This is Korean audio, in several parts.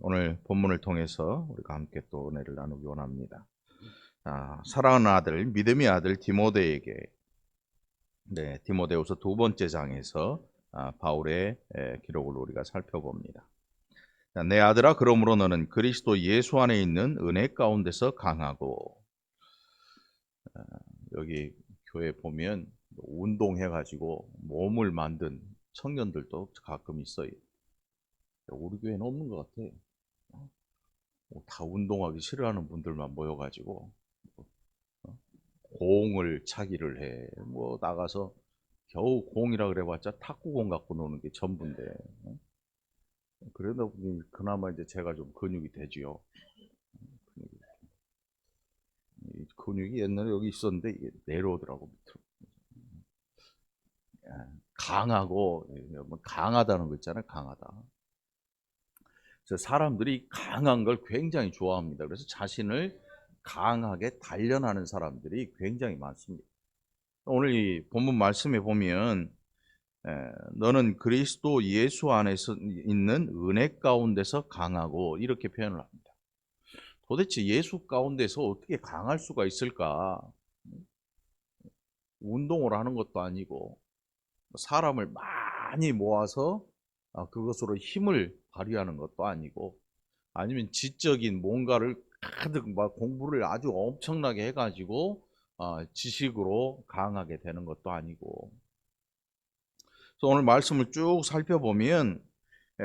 오늘 본문을 통해서 우리가 함께 또 은혜를 나누기 원합니다. 사랑하는 아들, 믿음의 아들 디모데에게 디모데후서 두 번째 장에서 바울의 기록을 우리가 살펴봅니다. 내 아들아, 그러므로 너는 그리스도 예수 안에 있는 은혜 가운데서 강하고, 여기 교회 보면 운동해가지고 몸을 만든 청년들도 가끔 있어요. 우리 교회는 없는 것 같아. 다 운동하기 싫어하는 분들만 모여가지고 공을 차기를 해. 뭐 나가서 겨우 공이라 그래봤자 탁구공 갖고 노는 게 전부인데. 그러다 보니 그나마 이제 제가 좀 근육이 되지요. 이 근육이 옛날에 여기 있었는데 이게 내려오더라고 밑으로. 강하고 뭐 강하다는 거 있잖아요. 강하다. 그래서 사람들이 강한 걸 굉장히 좋아합니다. 그래서 자신을 강하게 단련하는 사람들이 굉장히 많습니다. 오늘 이 본문 말씀에 보면 너는 그리스도 예수 안에서 있는 은혜 가운데서 강하고 이렇게 표현을 합니다. 도대체 예수 가운데서 어떻게 강할 수가 있을까? 운동을 하는 것도 아니고 사람을 많이 모아서 그것으로 힘을 발휘하는 것도 아니고 아니면 지적인 뭔가를 가득 막 공부를 아주 엄청나게 해가지고 지식으로 강하게 되는 것도 아니고. 그래서 오늘 말씀을 쭉 살펴보면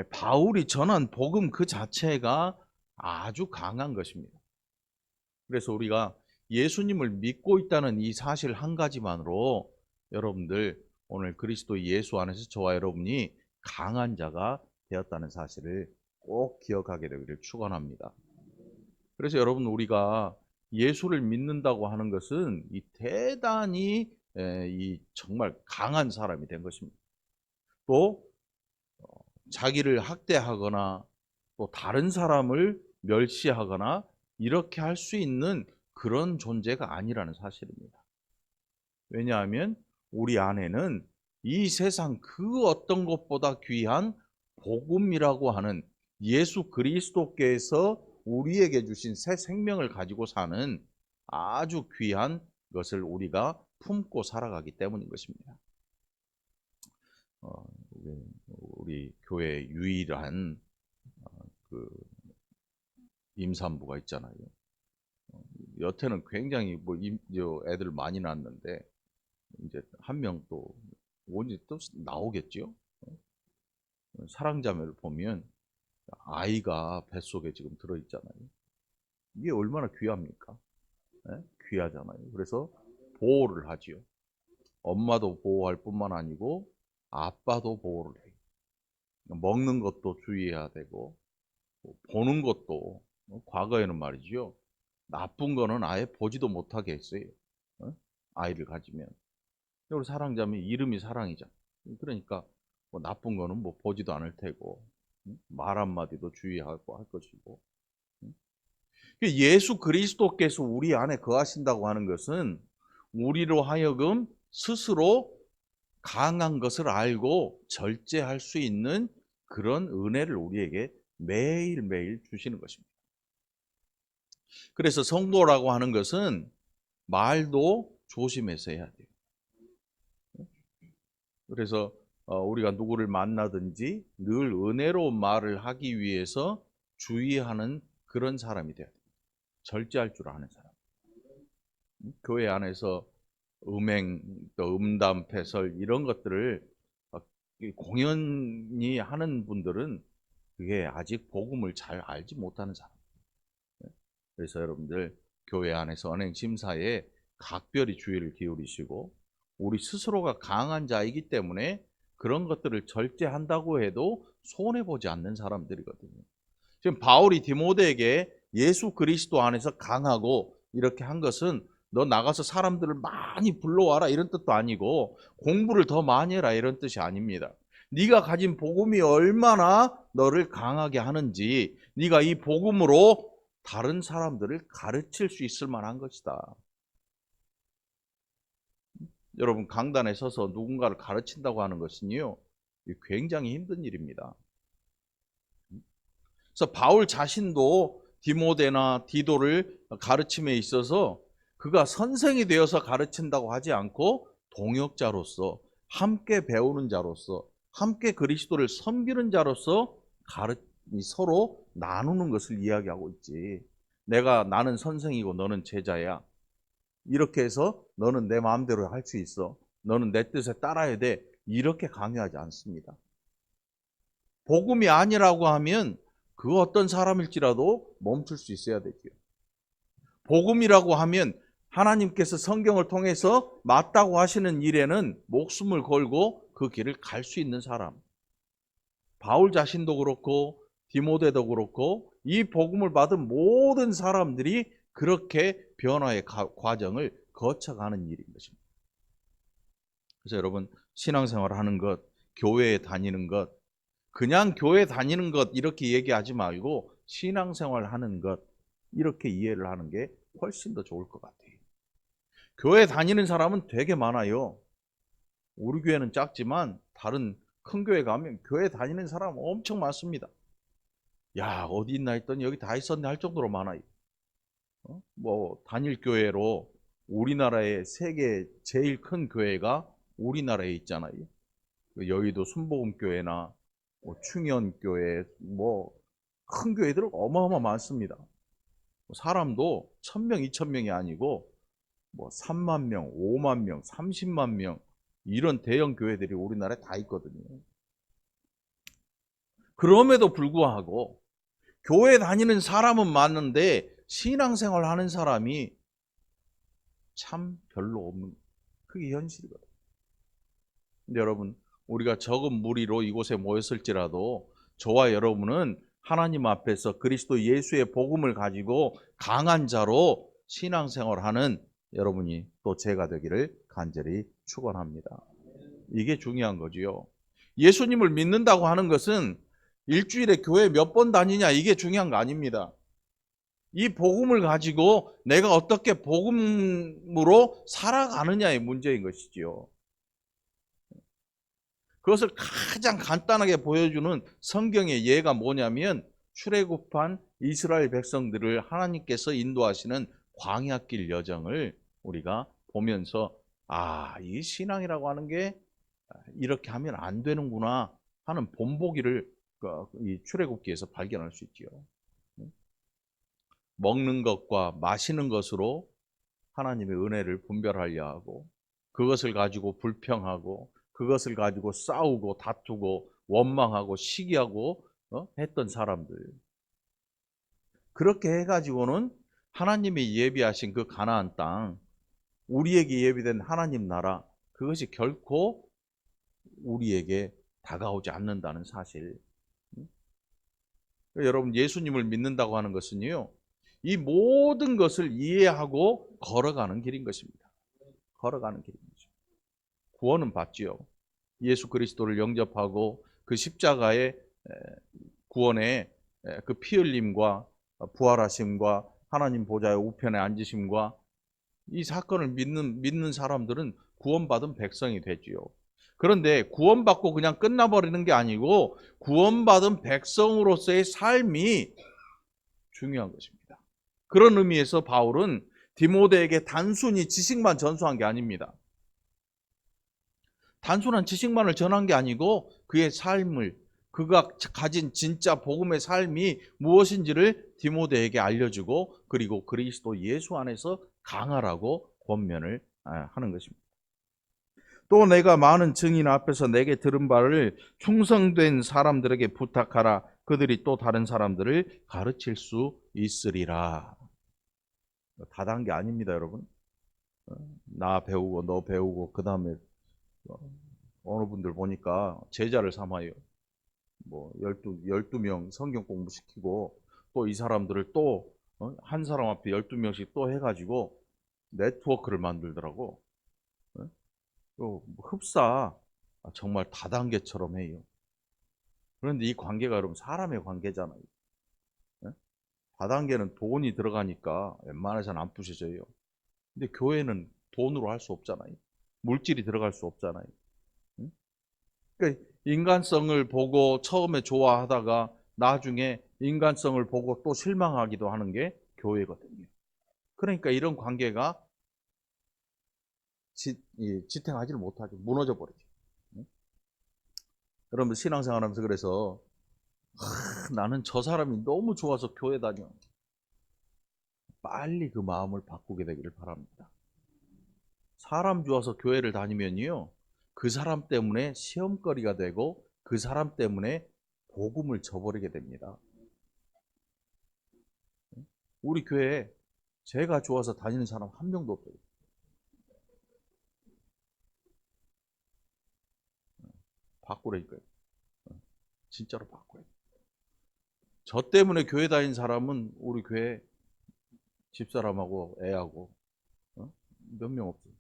바울이 전한 복음 그 자체가 아주 강한 것입니다. 그래서 우리가 예수님을 믿고 있다는 이 사실 한 가지만으로 여러분들 오늘 그리스도 예수 안에서 저와 여러분이 강한 자가 되었다는 사실을 꼭 기억하게 되기를 축원합니다. 그래서 여러분 우리가 예수를 믿는다고 하는 것은 이 대단히 이 정말 강한 사람이 된 것입니다. 또 자기를 학대하거나 또 다른 사람을 멸시하거나 이렇게 할 수 있는 그런 존재가 아니라는 사실입니다. 왜냐하면 우리 안에는 이 세상 그 어떤 것보다 귀한 복음이라고 하는 예수 그리스도께서 우리에게 주신 새 생명을 가지고 사는 아주 귀한 것을 우리가 품고 살아가기 때문인 것입니다. 우리 교회 유일한 그 임산부가 있잖아요. 여태는 굉장히 뭐 애들 많이 낳았는데 이제 한 명 또 언제 또 나오겠죠. 사랑자매를 보면 아이가 뱃속에 지금 들어있잖아요. 이게 얼마나 귀합니까? 예? 귀하잖아요. 그래서 보호를 하지요. 엄마도 보호할 뿐만 아니고 아빠도 보호를 해요. 먹는 것도 주의해야 되고 보는 것도 과거에는 말이죠. 나쁜 거는 아예 보지도 못하게 했어요. 아이를 가지면. 우리 사랑자면 이름이 사랑이잖아. 그러니까 뭐 나쁜 거는 뭐 보지도 않을 테고 말 한마디도 주의하고 할 것이고. 예수 그리스도께서 우리 안에 거하신다고 하는 것은 우리로 하여금 스스로 강한 것을 알고 절제할 수 있는 그런 은혜를 우리에게 매일매일 주시는 것입니다. 그래서 성도라고 하는 것은 말도 조심해서 해야 돼요. 그래서 우리가 누구를 만나든지 늘 은혜로운 말을 하기 위해서 주의하는 그런 사람이 돼야 돼요. 절제할 줄 아는 사람. 교회 안에서 음행, 또 음담, 패설 이런 것들을 공연히 하는 분들은 그게 아직 복음을 잘 알지 못하는 사람. 그래서 여러분들 교회 안에서 언행 심사에 각별히 주의를 기울이시고 우리 스스로가 강한 자이기 때문에 그런 것들을 절제한다고 해도 손해보지 않는 사람들이거든요. 지금 바울이 디모데에게 예수 그리스도 안에서 강하고 이렇게 한 것은 너 나가서 사람들을 많이 불러와라 이런 뜻도 아니고 공부를 더 많이 해라 이런 뜻이 아닙니다. 네가 가진 복음이 얼마나 너를 강하게 하는지 네가 이 복음으로 다른 사람들을 가르칠 수 있을 만한 것이다. 여러분 강단에 서서 누군가를 가르친다고 하는 것은요 굉장히 힘든 일입니다. 그래서 바울 자신도 디모데나 디도를 가르침에 있어서 그가 선생이 되어서 가르친다고 하지 않고 동역자로서, 함께 배우는 자로서, 함께 그리스도를 섬기는 자로서 서로 나누는 것을 이야기하고 있지. 나는 선생이고 너는 제자야. 이렇게 해서 너는 내 마음대로 할 수 있어. 너는 내 뜻에 따라야 돼. 이렇게 강요하지 않습니다. 복음이 아니라고 하면 그 어떤 사람일지라도 멈출 수 있어야 되죠. 복음이라고 하면 하나님께서 성경을 통해서 맞다고 하시는 일에는 목숨을 걸고 그 길을 갈 수 있는 사람. 바울 자신도 그렇고 디모데도 그렇고 이 복음을 받은 모든 사람들이 그렇게 변화의 과정을 거쳐가는 일인 것입니다. 그래서 여러분, 신앙생활을 하는 것, 교회에 다니는 것, 그냥 교회 다니는 것 이렇게 얘기하지 말고 신앙생활 하는 것 이렇게 이해를 하는 게 훨씬 더 좋을 것 같아요. 교회 다니는 사람은 되게 많아요. 우리 교회는 작지만 다른 큰 교회 가면 교회 다니는 사람 엄청 많습니다. 야, 어디 있나 했더니 여기 다 있었네 할 정도로 많아요. 단일 교회로 우리나라의 세계 제일 큰 교회가 우리나라에 있잖아요. 여의도 순복음교회나 충현교회, 큰 교회들 어마어마 많습니다. 사람도 1000명, 2000명이 아니고 3만 명, 5만 명, 30만 명 이런 대형 교회들이 우리나라에 다 있거든요. 그럼에도 불구하고 교회 다니는 사람은 많은데 신앙생활 하는 사람이 참 별로 없는, 그게 현실이거든요. 근데 여러분, 우리가 적은 무리로 이곳에 모였을지라도 저와 여러분은 하나님 앞에서 그리스도 예수의 복음을 가지고 강한 자로 신앙생활하는 여러분이 또 제가 되기를 간절히 축원합니다. 이게 중요한 거지요. 예수님을 믿는다고 하는 것은 일주일에 교회 몇 번 다니냐 이게 중요한 거 아닙니다. 이 복음을 가지고 내가 어떻게 복음으로 살아가느냐의 문제인 것이지요. 그것을 가장 간단하게 보여주는 성경의 예가 뭐냐면 출애굽한 이스라엘 백성들을 하나님께서 인도하시는 광야길 여정을 우리가 보면서 이 신앙이라고 하는 게 이렇게 하면 안 되는구나 하는 본보기를 이 출애굽기에서 발견할 수 있지요. 먹는 것과 마시는 것으로 하나님의 은혜를 분별하려 하고 그것을 가지고 불평하고 그것을 가지고 싸우고 다투고 원망하고 시기하고 했던 사람들. 그렇게 해가지고는 하나님이 예비하신 그 가나안 땅, 우리에게 예비된 하나님 나라, 그것이 결코 우리에게 다가오지 않는다는 사실. 여러분, 예수님을 믿는다고 하는 것은요, 이 모든 것을 이해하고 걸어가는 길인 것입니다. 걸어가는 길인 거죠. 구원은 받지요. 예수 그리스도를 영접하고 그 십자가의 구원의 그 피 흘림과 부활하심과 하나님 보좌의 우편에 앉으심과 이 사건을 믿는 사람들은 구원받은 백성이 되지요. 그런데 구원받고 그냥 끝나버리는 게 아니고 구원받은 백성으로서의 삶이 중요한 것입니다. 그런 의미에서 바울은 디모데에게 단순히 지식만 전수한 게 아닙니다. 단순한 지식만을 전한 게 아니고 그의 삶을, 그가 가진 진짜 복음의 삶이 무엇인지를 디모데에게 알려주고 그리고 그리스도 예수 안에서 강하라고 권면을 하는 것입니다. 또 내가 많은 증인 앞에서 내게 들은 바를 충성된 사람들에게 부탁하라. 그들이 또 다른 사람들을 가르칠 수 있으리라. 다단계 아닙니다, 여러분. 나 배우고 너 배우고 그 다음에 어느 분들 보니까 제자를 삼아요. 12명 성경 공부시키고 또 이 사람들을 또 한 사람 앞에 12명씩 또 해가지고 네트워크를 만들더라고. 흡사 정말 다단계처럼 해요. 그런데 이 관계가 여러분 사람의 관계잖아요. 다단계는 돈이 들어가니까 웬만해서는 안 부셔져요. 근데 교회는 돈으로 할 수 없잖아요. 물질이 들어갈 수 없잖아요. 그러니까 인간성을 보고 처음에 좋아하다가 나중에 인간성을 보고 또 실망하기도 하는 게 교회거든요. 그러니까 이런 관계가 지탱하지를 못하죠. 무너져 버리죠. 여러분 신앙생활하면서 그래서 나는 저 사람이 너무 좋아서 교회 다녀. 빨리 그 마음을 바꾸게 되기를 바랍니다. 사람 좋아서 교회를 다니면요, 그 사람 때문에 시험거리가 되고 그 사람 때문에 복음을 저버리게 됩니다. 우리 교회에 제가 좋아서 다니는 사람 한 명도 없어요. 바꾸라니까요. 진짜로 바꿔요. 저 때문에 교회 다닌 사람은 우리 교회 집사람하고 애하고 몇 명 없어요.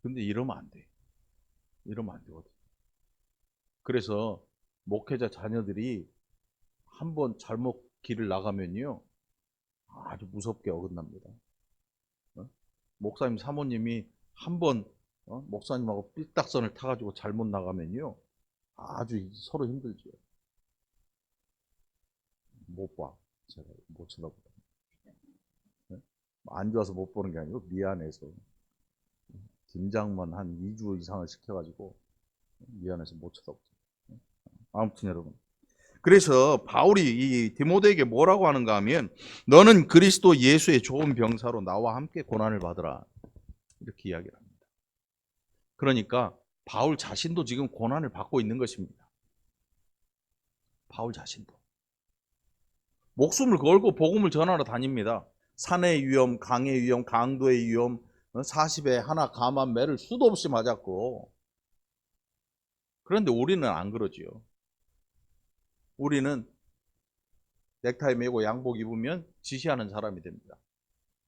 근데 이러면 안 돼. 이러면 안 되거든. 그래서 목회자 자녀들이 한번 잘못 길을 나가면요, 아주 무섭게 어긋납니다. 목사님 사모님이 한번 목사님하고 삐딱선을 타가지고 잘못 나가면요, 아주 서로 힘들죠. 못 봐. 제가 못 쳐다보다. 안 좋아서 못 보는 게 아니고 미안해서. 김장만 한 2주 이상을 시켜가지고 미안해서 못 쳐다보죠. 아무튼 여러분. 그래서 바울이 이 디모데에게 뭐라고 하는가 하면, 너는 그리스도 예수의 좋은 병사로 나와 함께 고난을 받으라. 이렇게 이야기를 합니다. 그러니까 바울 자신도 지금 고난을 받고 있는 것입니다. 바울 자신도. 목숨을 걸고 복음을 전하러 다닙니다. 산의 위험, 강의 위험, 강도의 위험, 40에 하나 감한 매를 수도 없이 맞았고. 그런데 우리는 안 그러지요. 우리는 넥타이 매고 양복 입으면 지시하는 사람이 됩니다.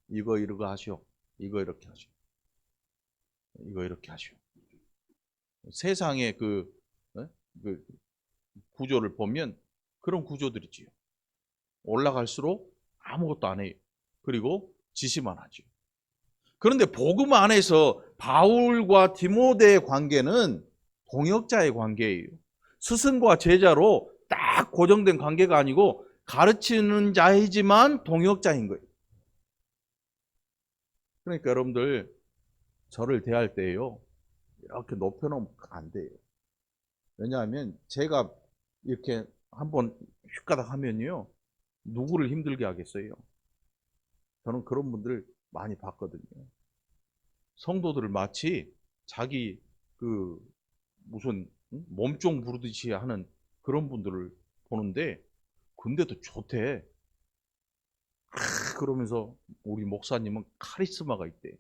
이거 이러고 하시오. 이거 이렇게 하시오. 이거 이렇게 하시오. 세상의 그 구조를 보면 그런 구조들이지요. 올라갈수록 아무것도 안 해요. 그리고 지시만 하죠. 그런데 복음 안에서 바울과 디모데의 관계는 동역자의 관계예요. 스승과 제자로 딱 고정된 관계가 아니고 가르치는 자이지만 동역자인 거예요. 그러니까 여러분들 저를 대할 때요, 이렇게 높여놓으면 안 돼요. 왜냐하면 제가 이렇게 한번 휙가닥 하면요, 누구를 힘들게 하겠어요? 저는 그런 분들 많이 봤거든요. 성도들을 마치 자기 그 무슨 몸종 부르듯이 하는 그런 분들을 보는데, 근데도 좋대. 그러면서 우리 목사님은 카리스마가 있대.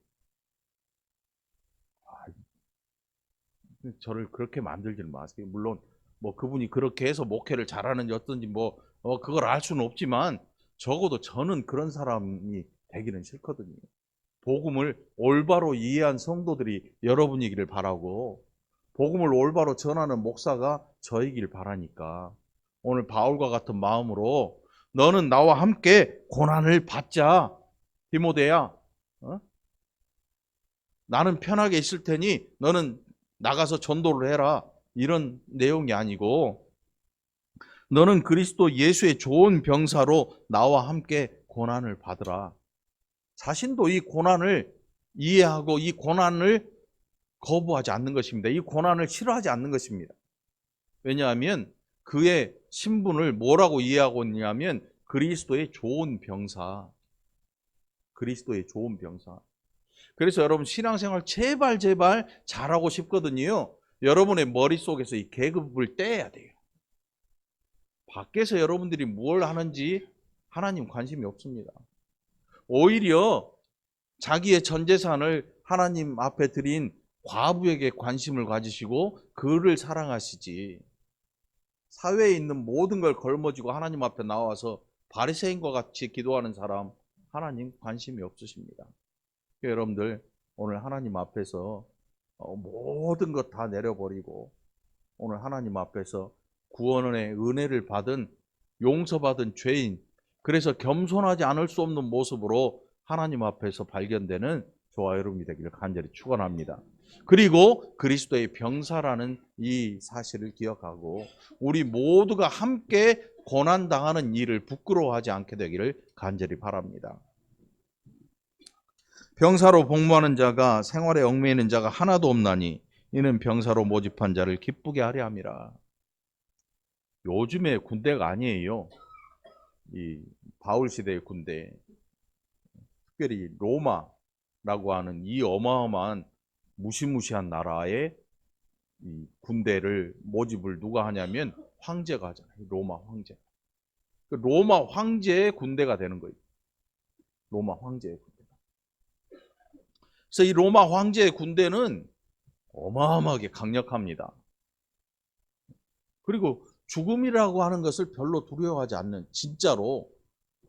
저를 그렇게 만들지는 마세요. 물론 뭐 그분이 그렇게 해서 목회를 잘하는지 어떤지 뭐 그걸 알 수는 없지만, 적어도 저는 그런 사람이 되기는 싫거든요. 복음을 올바로 이해한 성도들이 여러분이기를 바라고, 복음을 올바로 전하는 목사가 저이길 바라니까, 오늘 바울과 같은 마음으로 너는 나와 함께 고난을 받자. 디모데야, 나는 편하게 있을 테니 너는 나가서 전도를 해라. 이런 내용이 아니고, 너는 그리스도 예수의 좋은 병사로 나와 함께 고난을 받으라. 자신도 이 고난을 이해하고 이 고난을 거부하지 않는 것입니다. 이 고난을 싫어하지 않는 것입니다. 왜냐하면 그의 신분을 뭐라고 이해하고 있냐면 그리스도의 좋은 병사. 그리스도의 좋은 병사. 그래서 여러분 신앙생활 제발 잘하고 싶거든요. 여러분의 머릿속에서 이 계급을 떼야 돼요. 밖에서 여러분들이 뭘 하는지 하나님 관심이 없습니다. 오히려 자기의 전 재산을 하나님 앞에 드린 과부에게 관심을 가지시고 그를 사랑하시지, 사회에 있는 모든 걸 걸머쥐고 하나님 앞에 나와서 바리새인과 같이 기도하는 사람 하나님 관심이 없으십니다. 여러분들 오늘 하나님 앞에서 모든 것 다 내려버리고 오늘 하나님 앞에서 구원의 은혜를 받은, 용서받은 죄인, 그래서 겸손하지 않을 수 없는 모습으로 하나님 앞에서 발견되는 저와 여러분이 되기를 간절히 축원합니다. 그리고 그리스도의 병사라는 이 사실을 기억하고 우리 모두가 함께 고난 당하는 일을 부끄러워하지 않게 되기를 간절히 바랍니다. 병사로 복무하는 자가 생활에 얽매이는 자가 하나도 없나니 이는 병사로 모집한 자를 기쁘게 하려 함이라. 요즘의 군대가 아니에요. 이 바울 시대의 군대, 특별히 로마라고 하는 이 어마어마한 무시무시한 나라의 이 군대를 모집을 누가 하냐면 황제가 하잖아요. 로마 황제. 로마 황제의 군대가 되는 거예요. 로마 황제의 군대가. 그래서 이 로마 황제의 군대는 어마어마하게 강력합니다. 그리고 죽음이라고 하는 것을 별로 두려워하지 않는 진짜로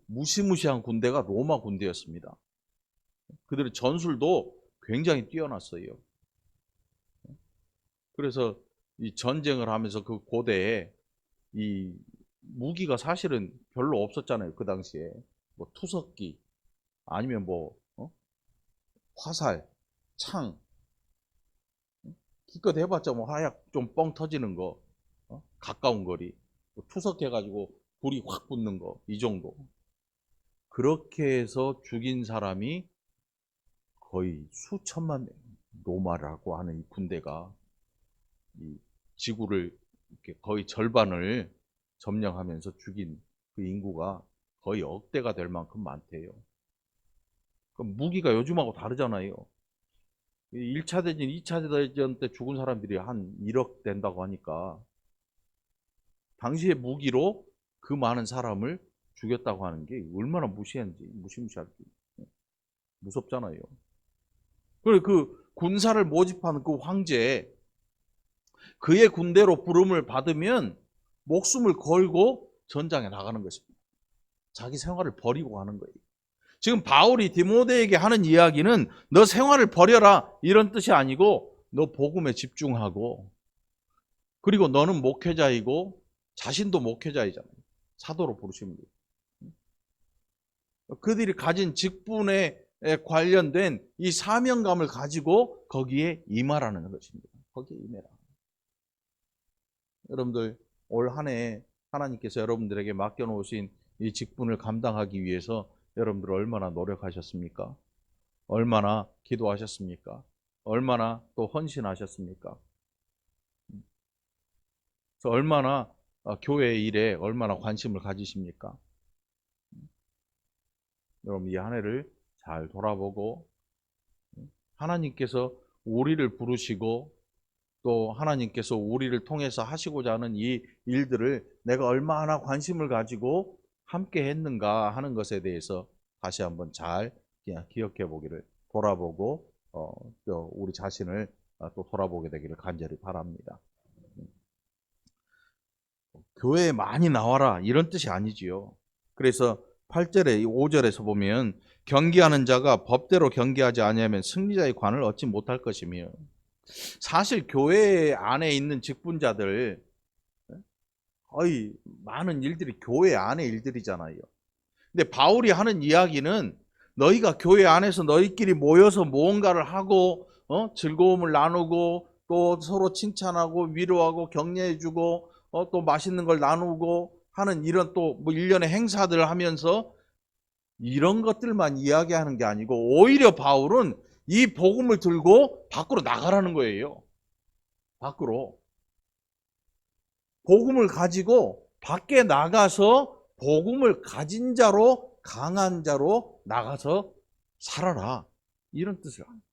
무시무시한 군대가 로마 군대였습니다. 그들의 전술도 굉장히 뛰어났어요. 그래서 이 전쟁을 하면서 그 고대에 이 무기가 사실은 별로 없었잖아요. 그 당시에 뭐 투석기 아니면 뭐 화살, 창 기껏 해봤자 뭐 하약 좀 뻥 터지는 거, 가까운 거리 뭐 투석해가지고 불이 확 붙는 거 이 정도. 그렇게 해서 죽인 사람이 거의 수천만 명. 로마라고 하는 이 군대가 이 지구를 이렇게 거의 절반을 점령하면서 죽인 그 인구가 거의 억대가 될 만큼 많대요. 그럼 무기가 요즘하고 다르잖아요. 1차 대전, 2차 대전 때 죽은 사람들이 한 1억 된다고 하니까 당시의 무기로 그 많은 사람을 죽였다고 하는 게 얼마나 무시무시할지 무섭잖아요. 그리고 그 군사를 모집하는 그 황제, 그의 군대로 부름을 받으면 목숨을 걸고 전장에 나가는 것입니다. 자기 생활을 버리고 가는 거예요. 지금 바울이 디모데에게 하는 이야기는 너 생활을 버려라 이런 뜻이 아니고 너 복음에 집중하고, 그리고 너는 목회자이고 자신도 목회자이잖아요. 사도로 부르시면 돼요. 그들이 가진 직분에 관련된 이 사명감을 가지고 거기에 임하라는 것입니다. 거기에 임해라. 여러분들 올 한 해 하나님께서 여러분들에게 맡겨놓으신 이 직분을 감당하기 위해서 여러분들 얼마나 노력하셨습니까? 얼마나 기도하셨습니까? 얼마나 또 헌신하셨습니까? 그래서 얼마나 교회 일에 얼마나 관심을 가지십니까? 여러분 이 한 해를 잘 돌아보고 하나님께서 우리를 부르시고 또 하나님께서 우리를 통해서 하시고자 하는 이 일들을 내가 얼마나 관심을 가지고 함께 했는가 하는 것에 대해서 다시 한번 잘 기억해 보기를, 돌아보고 또 우리 자신을 또 돌아보게 되기를 간절히 바랍니다. 교회에 많이 나와라 이런 뜻이 아니지요. 그래서 8절에 5절에서 보면 경계하는 자가 법대로 경계하지 아니하면 승리자의 관을 얻지 못할 것이며, 사실 교회 안에 있는 직분자들 거의 많은 일들이 교회 안의 일들이잖아요. 근데 바울이 하는 이야기는 너희가 교회 안에서 너희끼리 모여서 무언가를 하고 즐거움을 나누고 또 서로 칭찬하고 위로하고 격려해주고 또 맛있는 걸 나누고 하는 이런 또 뭐 일련의 행사들을 하면서 이런 것들만 이야기하는 게 아니고 오히려 바울은 이 복음을 들고 밖으로 나가라는 거예요. 밖으로. 복음을 가지고 밖에 나가서 복음을 가진 자로, 강한 자로 나가서 살아라. 이런 뜻을 합니다.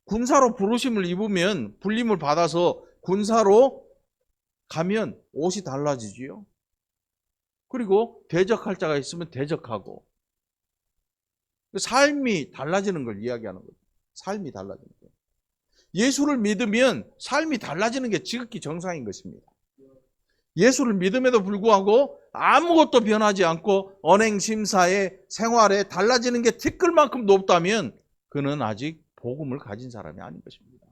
군사로 부르심을 입으면, 불림을 받아서 군사로 가면 옷이 달라지지요. 그리고 대적할 자가 있으면 대적하고, 삶이 달라지는 걸 이야기하는 거죠. 삶이 달라지는 거예요. 예수를 믿으면 삶이 달라지는 게 지극히 정상인 것입니다. 예수를 믿음에도 불구하고 아무것도 변하지 않고 언행심사에 생활에 달라지는 게 티끌만큼도 없다면 그는 아직 복음을 가진 사람이 아닌 것입니다.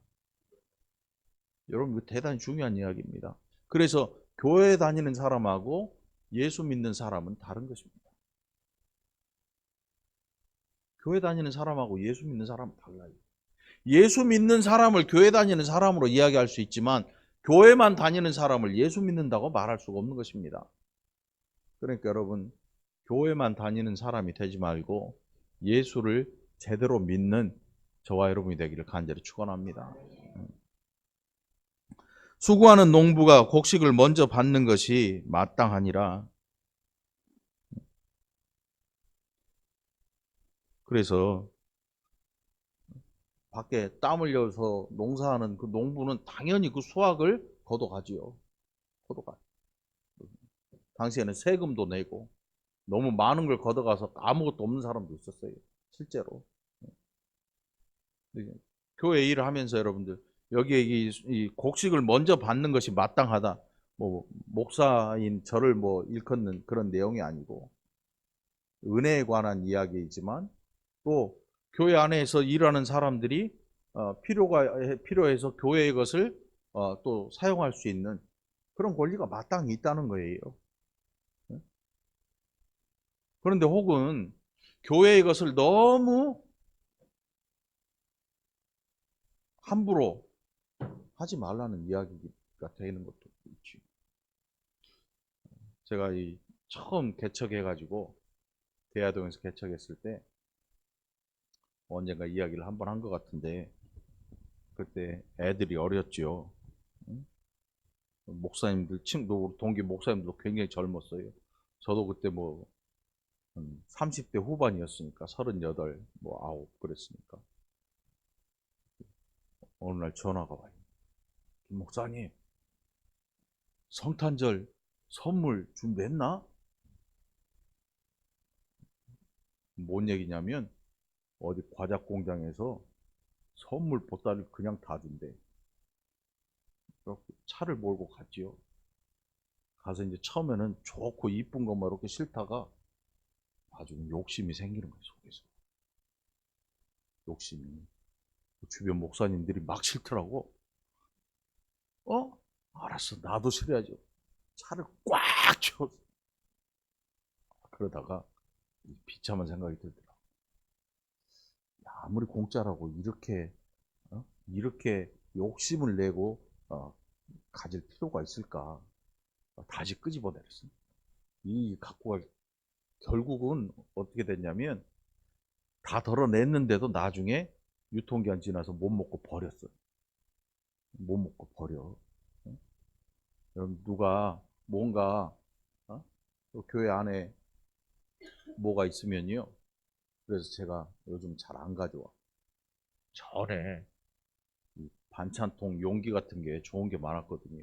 여러분, 이거 대단히 중요한 이야기입니다. 그래서 교회 다니는 사람하고 예수 믿는 사람은 다른 것입니다. 교회 다니는 사람하고 예수 믿는 사람은 달라요. 예수 믿는 사람을 교회 다니는 사람으로 이야기할 수 있지만 교회만 다니는 사람을 예수 믿는다고 말할 수가 없는 것입니다. 그러니까 여러분, 교회만 다니는 사람이 되지 말고 예수를 제대로 믿는 저와 여러분이 되기를 간절히 축원합니다. 수고하는 농부가 곡식을 먼저 받는 것이 마땅하니라. 그래서 밖에 땀 흘려서 농사하는 그 농부는 당연히 그 수확을 거둬가지요. 거둬가. 당시에는 세금도 내고 너무 많은 걸 걷어가서 아무것도 없는 사람도 있었어요. 실제로. 교회 일을 하면서 여러분들 여기에 이 곡식을 먼저 받는 것이 마땅하다. 뭐 목사인 저를 뭐 일컫는 그런 내용이 아니고 은혜에 관한 이야기이지만 또 교회 안에서 일하는 사람들이 필요해서 교회의 것을 또 사용할 수 있는 그런 권리가 마땅히 있다는 거예요. 그런데 혹은 교회의 것을 너무 함부로 하지 말라는 이야기가 되는 것도 있죠. 제가 이 처음 개척해가지고 대야동에서 개척했을 때 언젠가 이야기를 한번 한 것 같은데 그때 애들이 어렸죠. 목사님들 친구 동기 목사님들도 굉장히 젊었어요. 저도 그때 뭐 30대 후반이었으니까 38, 뭐 9 그랬으니까 어느 날 전화가 와요. 김 목사님, 성탄절 선물 준비했나? 뭔 얘기냐면 어디 과자 공장에서 선물 보따리를 그냥 다 준대. 그래서 차를 몰고 갔지요. 가서 이제 처음에는 좋고 이쁜 것만 이렇게 싫다가 나중에 욕심이 생기는 거예요, 속에서. 욕심이. 주변 목사님들이 막 싫더라고. 알았어. 나도 싫어야죠. 차를 꽉 채웠어. 그러다가 비참한 생각이 들더라고. 아무리 공짜라고 이렇게 욕심을 내고 가질 필요가 있을까? 다시 끄집어내렸어. 이 갖고 갈 결국은 어떻게 됐냐면 다 덜어냈는데도 나중에 유통기한 지나서 못 먹고 버렸어요. 못 먹고 버려. 여러분 누가 뭔가 교회 안에 뭐가 있으면요. 그래서 제가 요즘 잘 안 가져와. 전에 반찬통 용기 같은 게 좋은 게 많았거든요.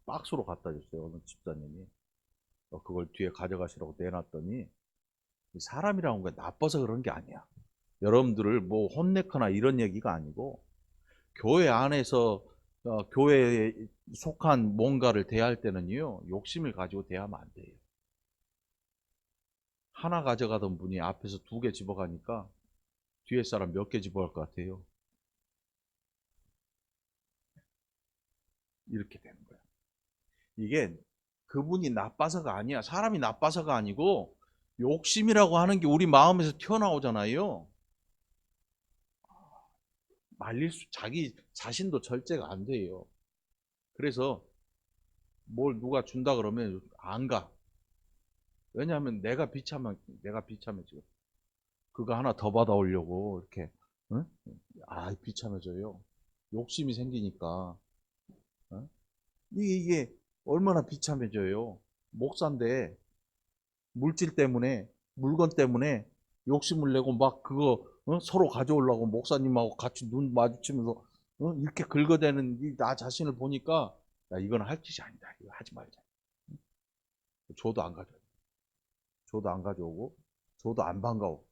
박스로 갖다 줬어요. 어느 집사님이. 그걸 뒤에 가져가시라고 내놨더니 사람이라는 게 나빠서 그런 게 아니야. 여러분들을 뭐 혼내거나 이런 얘기가 아니고 교회 안에서 교회에 속한 뭔가를 대할 때는요. 욕심을 가지고 대하면 안 돼요. 하나 가져가던 분이 앞에서 2개 집어가니까 뒤에 사람 몇 개 집어갈 것 같아요? 이렇게 되는 거야. 이게 그분이 나빠서가 아니야. 사람이 나빠서가 아니고 욕심이라고 하는 게 우리 마음에서 튀어나오잖아요. 자기 자신도 절제가 안 돼요. 그래서 뭘 누가 준다 그러면 안 가. 왜냐하면 내가 비참해지고 그거 하나 더 받아오려고 이렇게 응? 비참해져요. 욕심이 생기니까 이게 얼마나 비참해져요. 목사인데 물질 때문에 물건 때문에 욕심을 내고 막 그거 서로 가져오려고 목사님하고 같이 눈 마주치면서 이렇게 긁어대는 나 자신을 보니까 야 이건 할 짓이 아니다. 이거 하지 말자. 줘도 안 가져요. 줘도 안 가져오고 줘도 안 반가워.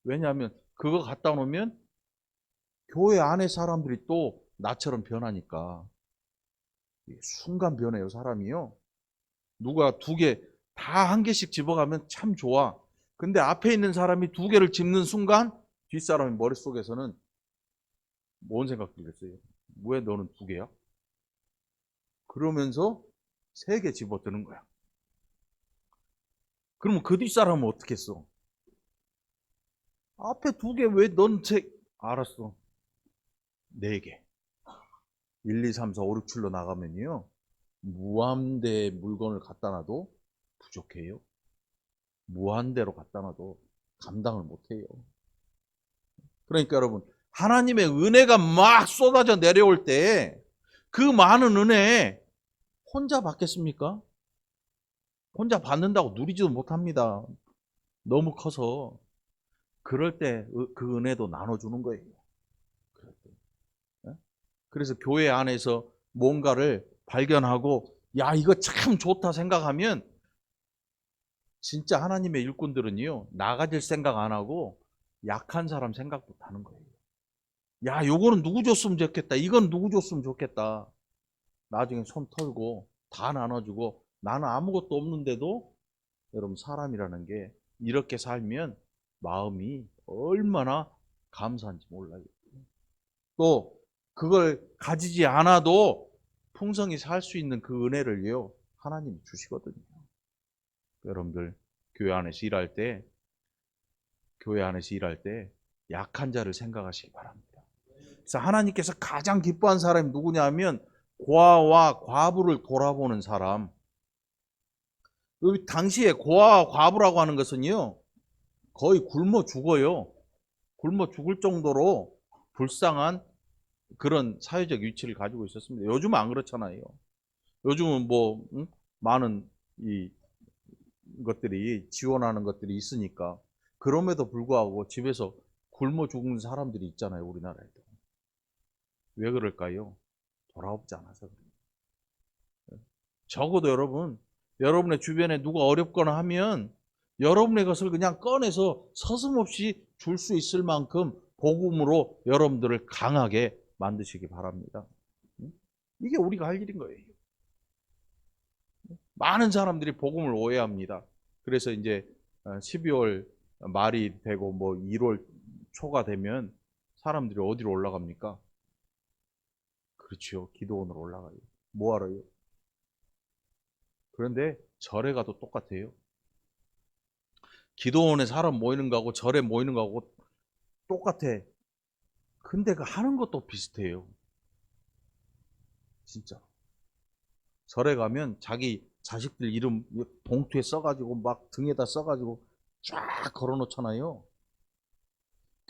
왜냐하면 그거 갖다 놓으면 교회 안에 사람들이 또 나처럼 변하니까 순간 변해요 사람이요. 누가 2개 다 1개씩 집어가면 참 좋아. 근데 앞에 있는 사람이 2개를 집는 순간 뒷사람의 머릿속에서는 뭔 생각 들겠어요? 왜 너는 2개야? 그러면서 3개 집어드는 거야. 그러면 그 뒷사람은 어떻게 했어? 앞에 2개 왜 넌 알았어. 4개. 1, 2, 3, 4, 5, 6, 7로 나가면요. 무함대 물건을 갖다 놔도 부족해요. 무한대로 갖다 놔도 감당을 못해요. 그러니까 여러분, 하나님의 은혜가 막 쏟아져 내려올 때 그 많은 은혜 혼자 받겠습니까? 혼자 받는다고 누리지도 못합니다. 너무 커서. 그럴 때 그 은혜도 나눠주는 거예요. 그래서 교회 안에서 뭔가를 발견하고 야 이거 참 좋다 생각하면 진짜 하나님의 일꾼들은요 나가질 생각 안 하고 약한 사람 생각부터 하는 거예요. 야 요거는 누구 줬으면 좋겠다. 이건 누구 줬으면 좋겠다. 나중에 손 털고 다 나눠주고 나는 아무것도 없는데도 여러분 사람이라는 게 이렇게 살면 마음이 얼마나 감사한지 몰라요. 또 그걸 가지지 않아도 풍성히 살 수 있는 그 은혜를요 하나님이 주시거든요. 여러분들 교회 안에서 일할 때 약한 자를 생각하시기 바랍니다. 그래서 하나님께서 가장 기뻐한 사람이 누구냐면 고아와 과부를 돌아보는 사람. 당시에 고아와 과부라고 하는 것은요 거의 굶어 죽어요. 굶어 죽을 정도로 불쌍한 그런 사회적 위치를 가지고 있었습니다. 요즘은 안 그렇잖아요. 요즘은 뭐 많은 이 것들이 지원하는 것들이 있으니까 그럼에도 불구하고 집에서 굶어 죽는 사람들이 있잖아요. 우리나라에도. 왜 그럴까요? 돌아오지 않아서 그래요. 적어도 여러분의 주변에 누가 어렵거나 하면 여러분의 것을 그냥 꺼내서 서슴없이 줄 수 있을 만큼 복음으로 여러분들을 강하게 만드시기 바랍니다. 이게 우리가 할 일인 거예요. 많은 사람들이 복음을 오해합니다. 그래서 이제 12월 말이 되고 뭐 1월 초가 되면 사람들이 어디로 올라갑니까? 그렇죠. 기도원으로 올라가요. 뭐 하러요? 그런데 절에 가도 똑같아요. 기도원에 사람 모이는 거하고 절에 모이는 거하고 똑같아. 근데 그 하는 것도 비슷해요. 진짜. 절에 가면 자기 자식들 이름 봉투에 써가지고 막 등에다 써가지고 쫙 걸어놓잖아요.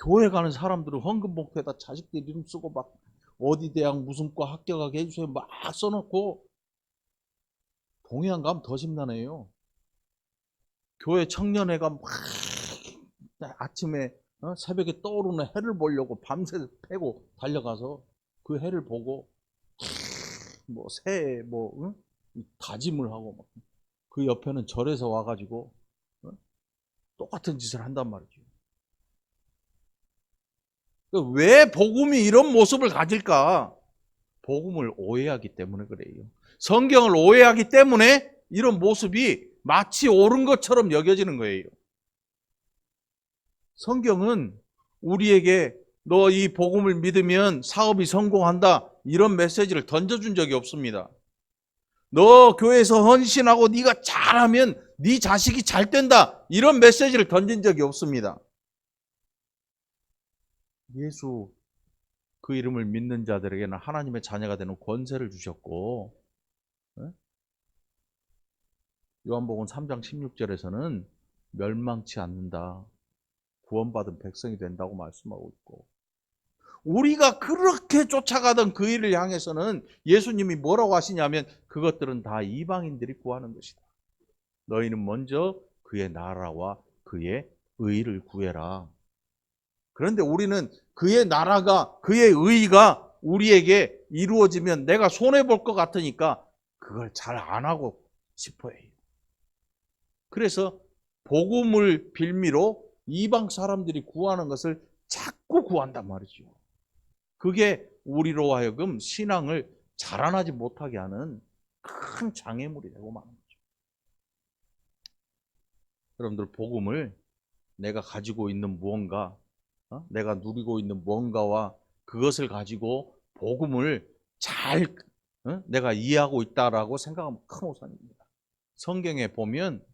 교회 가는 사람들은 헌금 봉투에다 자식들 이름 쓰고 막 어디 대학 무슨 과 합격하게 해주세요 막 써놓고 동해안 가면 더 심란해요. 교회 청년회가 막 아침에 새벽에 떠오르는 해를 보려고 밤새 패고 달려가서 그 해를 보고 뭐 새해 뭐 다짐을 하고 그 옆에는 절에서 와가지고 똑같은 짓을 한단 말이죠. 왜 복음이 이런 모습을 가질까? 복음을 오해하기 때문에 그래요. 성경을 오해하기 때문에 이런 모습이 마치 옳은 것처럼 여겨지는 거예요. 성경은 우리에게 너 이 복음을 믿으면 사업이 성공한다 이런 메시지를 던져준 적이 없습니다. 너 교회에서 헌신하고 네가 잘하면 네 자식이 잘 된다 이런 메시지를 던진 적이 없습니다. 예수 그 이름을 믿는 자들에게는 하나님의 자녀가 되는 권세를 주셨고 요한복음 3장 16절에서는 멸망치 않는다. 구원받은 백성이 된다고 말씀하고 있고 우리가 그렇게 쫓아가던 그 일을 향해서는 예수님이 뭐라고 하시냐면 그것들은 다 이방인들이 구하는 것이다. 너희는 먼저 그의 나라와 그의 의를 구해라. 그런데 우리는 그의 나라가 그의 의가 우리에게 이루어지면 내가 손해볼 것 같으니까 그걸 잘 안 하고 싶어해요. 그래서 복음을 빌미로 이방 사람들이 구하는 것을 자꾸 구한단 말이죠. 그게 우리로 하여금 신앙을 자라나지 못하게 하는 큰 장애물이 되고 마는 거죠. 여러분들 복음을 내가 가지고 있는 무언가, 내가 누리고 있는 무언가와 그것을 가지고 복음을 잘 내가 이해하고 있다라고 생각하면 큰 오산입니다. 성경에 보면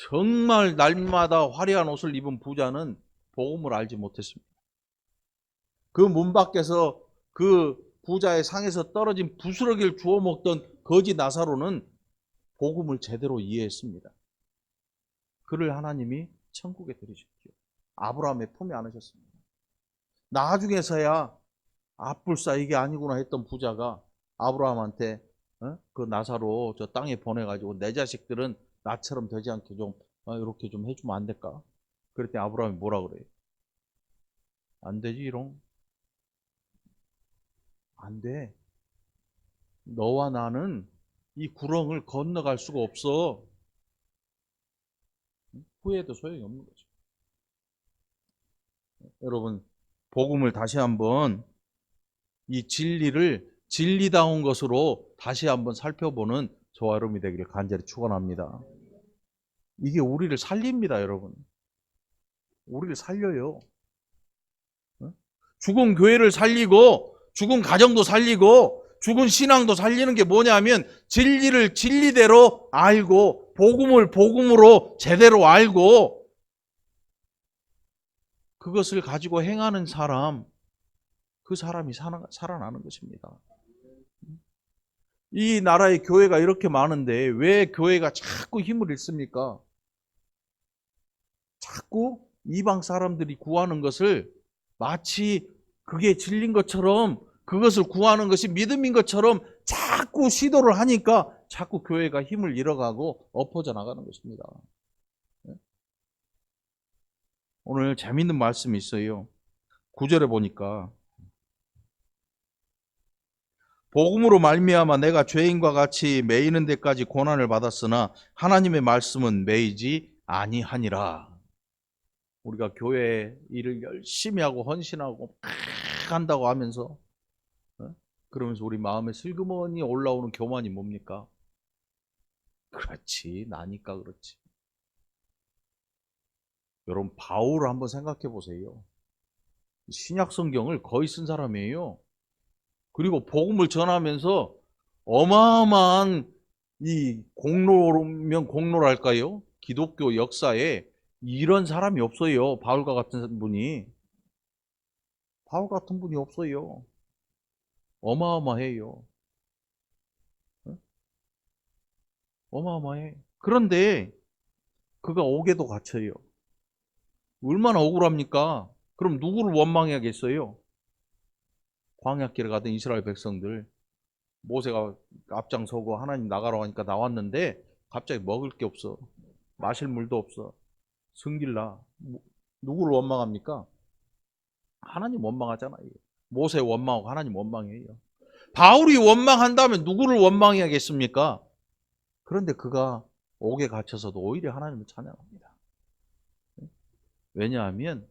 정말 날마다 화려한 옷을 입은 부자는 복음을 알지 못했습니다. 그 문 밖에서 그 부자의 상에서 떨어진 부스러기를 주워 먹던 거지 나사로는 복음을 제대로 이해했습니다. 그를 하나님이 천국에 들이셨죠. 아브라함의 품에 안으셨습니다. 나중에서야 아뿔싸 이게 아니구나 했던 부자가 아브라함한테 그 나사로 저 땅에 보내가지고 내 자식들은 나처럼 되지 않게 좀 이렇게 좀 해주면 안 될까? 그랬더니 아브라함이 뭐라 그래요? 안 되지롱. 안 돼. 너와 나는 이 구렁을 건너갈 수가 없어. 후회해도 소용이 없는 거죠. 여러분, 복음을 다시 한번 이 진리를 진리다운 것으로 다시 한번 살펴보는 저와 여러분이 되기를 간절히 축원합니다. 이게 우리를 살립니다, 여러분. 우리를 살려요. 죽은 교회를 살리고 죽은 가정도 살리고 죽은 신앙도 살리는 게 뭐냐면 진리를 진리대로 알고 복음을 복음으로 제대로 알고 그것을 가지고 행하는 사람, 그 사람이 살아나는 것입니다. 이 나라의 교회가 이렇게 많은데 왜 교회가 자꾸 힘을 잃습니까? 자꾸 이방 사람들이 구하는 것을 마치 그게 진리인 것처럼 그것을 구하는 것이 믿음인 것처럼 자꾸 시도를 하니까 자꾸 교회가 힘을 잃어가고 엎어져 나가는 것입니다. 오늘 재밌는 말씀이 있어요. 9절에 보니까 복음으로 말미암아 내가 죄인과 같이 매이는 데까지 고난을 받았으나 하나님의 말씀은 매이지 아니하니라. 우리가 교회 일을 열심히 하고 헌신하고 막 한다고 하면서 그러면서 우리 마음에 슬그머니 올라오는 교만이 뭡니까? 그렇지, 나니까 그렇지. 여러분, 바울을 한번 생각해 보세요. 신약 성경을 거의 쓴 사람이에요. 그리고 복음을 전하면서 어마어마한 이 공로면 공로랄까요? 기독교 역사에 이런 사람이 없어요. 바울과 같은 분이. 바울 같은 분이 없어요. 어마어마해요. 어마어마해. 그런데 그가 옥에도 갇혀요. 얼마나 억울합니까? 그럼 누구를 원망해야겠어요? 광야길에 가던 이스라엘 백성들. 모세가 앞장서고 하나님 나가라고 하니까 나왔는데 갑자기 먹을 게 없어. 마실 물도 없어. 승질나. 누구를 원망합니까? 하나님 원망하잖아요. 모세 원망하고 하나님 원망해요. 바울이 원망한다면 누구를 원망해야겠습니까? 그런데 그가 옥에 갇혀서도 오히려 하나님을 찬양합니다. 왜냐하면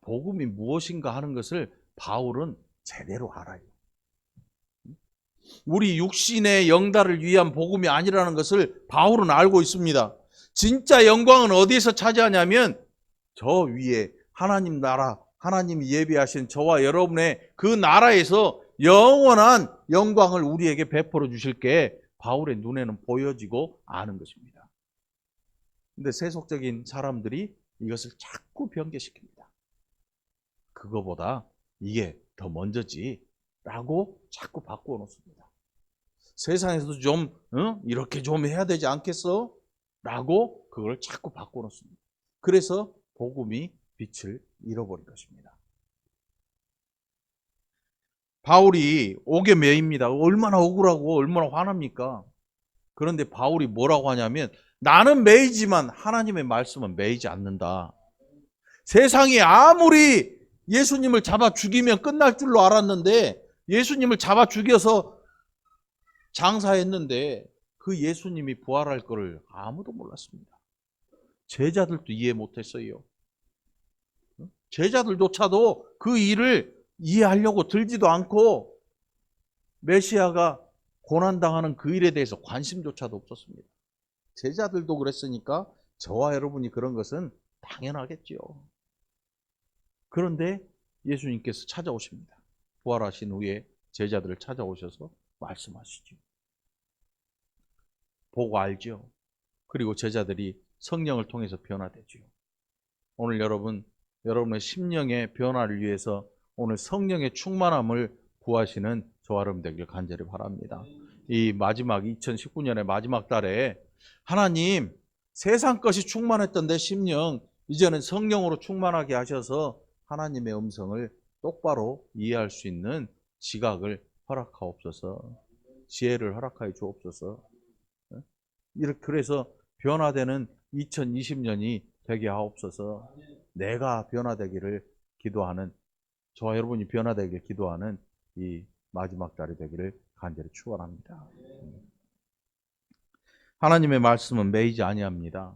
복음이 무엇인가 하는 것을 바울은 제대로 알아요. 우리 육신의 영달을 위한 복음이 아니라는 것을 바울은 알고 있습니다. 진짜 영광은 어디에서 차지하냐면 저 위에 하나님 나라, 하나님이 예비하신 저와 여러분의 그 나라에서 영원한 영광을 우리에게 베풀어 주실 게 바울의 눈에는 보여지고 아는 것입니다. 근데 세속적인 사람들이 이것을 자꾸 변개시킵니다. 그거보다 이게 더 먼저지 라고 자꾸 바꾸어 놓습니다. 세상에서도 좀 이렇게 좀 해야 되지 않겠어? 라고 그걸 자꾸 바꾸어 놓습니다. 그래서 복음이 빛을 잃어버린 것입니다. 바울이 옥에 매입니다. 얼마나 억울하고 얼마나 화납니까? 그런데 바울이 뭐라고 하냐면 나는 매이지만 하나님의 말씀은 매이지 않는다. 세상이 아무리 예수님을 잡아 죽이면 끝날 줄로 알았는데 예수님을 잡아 죽여서 장사했는데 그 예수님이 부활할 것을 아무도 몰랐습니다. 제자들도 이해 못했어요. 제자들조차도 그 일을 이해하려고 들지도 않고 메시아가 고난당하는 그 일에 대해서 관심조차도 없었습니다. 제자들도 그랬으니까 저와 여러분이 그런 것은 당연하겠죠. 그런데 예수님께서 찾아오십니다. 부활하신 후에 제자들을 찾아오셔서 말씀하시죠. 보고 알죠. 그리고 제자들이 성령을 통해서 변화되죠. 오늘 여러분의 심령의 변화를 위해서 오늘 성령의 충만함을 구하시는 저와 여러분 되기를 간절히 바랍니다. 이 마지막 2019년의 마지막 달에 하나님 세상 것이 충만했던 내 심령, 이제는 성령으로 충만하게 하셔서 하나님의 음성을 똑바로 이해할 수 있는 지각을 허락하옵소서. 지혜를 허락하여 주옵소서. 이렇게 그래서 변화되는 2020년이 되게 하옵소서. 내가 변화되기를 기도하는, 저와 여러분이 변화되기를 기도하는 이 마지막 달이 되기를 간절히 축원합니다. 하나님의 말씀은 매이지 아니합니다.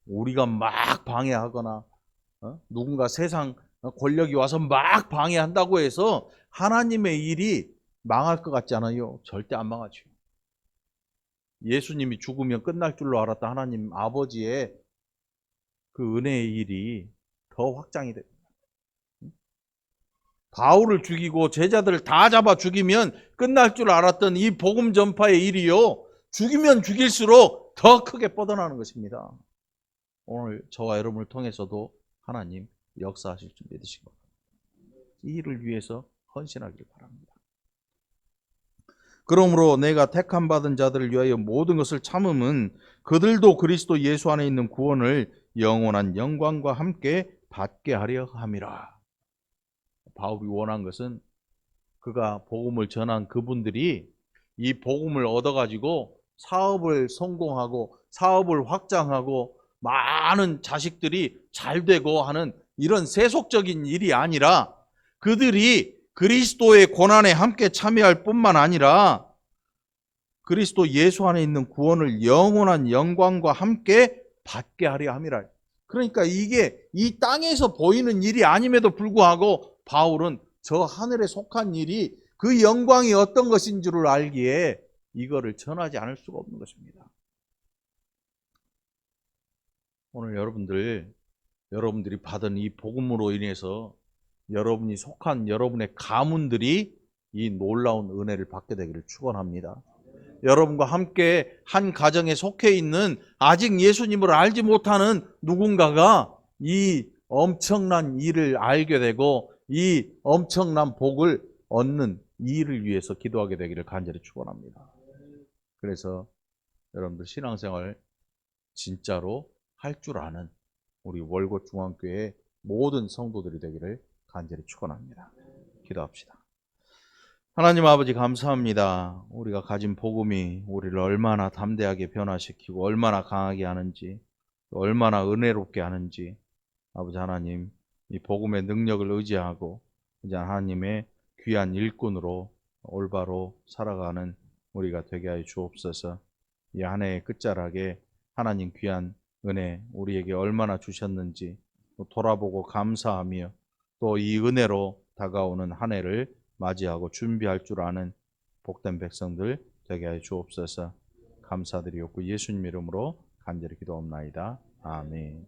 우리가 막 방해하거나 누군가 세상 권력이 와서 막 방해한다고 해서 하나님의 일이 망할 것 같지 않아요? 절대 안 망하죠. 예수님이 죽으면 끝날 줄로 알았던 하나님 아버지의 그 은혜의 일이 더 확장이 됩니다. 바울을 죽이고 제자들을 다 잡아 죽이면 끝날 줄 알았던 이 복음 전파의 일이요, 죽이면 죽일수록 더 크게 뻗어나는 것입니다. 오늘 저와 여러분을 통해서도 하나님 역사하실 줄 믿으시고 이 일을 위해서 헌신하길 바랍니다. 그러므로 내가 택함 받은 자들을 위하여 모든 것을 참음은 그들도 그리스도 예수 안에 있는 구원을 영원한 영광과 함께 받게 하려 함이라. 바울이 원한 것은 그가 복음을 전한 그분들이 이 복음을 얻어가지고 사업을 성공하고 사업을 확장하고 많은 자식들이 잘 되고 하는 이런 세속적인 일이 아니라 그들이 그리스도의 고난에 함께 참여할 뿐만 아니라 그리스도 예수 안에 있는 구원을 영원한 영광과 함께 받게 하려 함이라. 그러니까 이게 이 땅에서 보이는 일이 아님에도 불구하고 바울은 저 하늘에 속한 일이 그 영광이 어떤 것인 줄을 알기에 이거를 전하지 않을 수가 없는 것입니다. 오늘 여러분들이 받은 이 복음으로 인해서 여러분이 속한 여러분의 가문들이 이 놀라운 은혜를 받게 되기를 축원합니다. 여러분과 함께 한 가정에 속해 있는 아직 예수님을 알지 못하는 누군가가 이 엄청난 일을 알게 되고 이 엄청난 복을 얻는 이 일을 위해서 기도하게 되기를 간절히 축원합니다. 그래서 여러분들 신앙생활 진짜로 할 줄 아는 우리 월곶 중앙교회 모든 성도들이 되기를 간절히 축원합니다. 기도합시다. 하나님 아버지 감사합니다. 우리가 가진 복음이 우리를 얼마나 담대하게 변화시키고 얼마나 강하게 하는지, 얼마나 은혜롭게 하는지 아버지 하나님, 이 복음의 능력을 의지하고 이제 하나님의 귀한 일꾼으로 올바로 살아가는 우리가 되게 하여 주옵소서. 이 한 해의 끝자락에 하나님 귀한 은혜 우리에게 얼마나 주셨는지 돌아보고 감사하며 또 이 은혜로 다가오는 한 해를 맞이하고 준비할 줄 아는 복된 백성들 되게 하여 주옵소서. 감사드리옵고 예수님 이름으로 간절히 기도옵나이다. 아멘.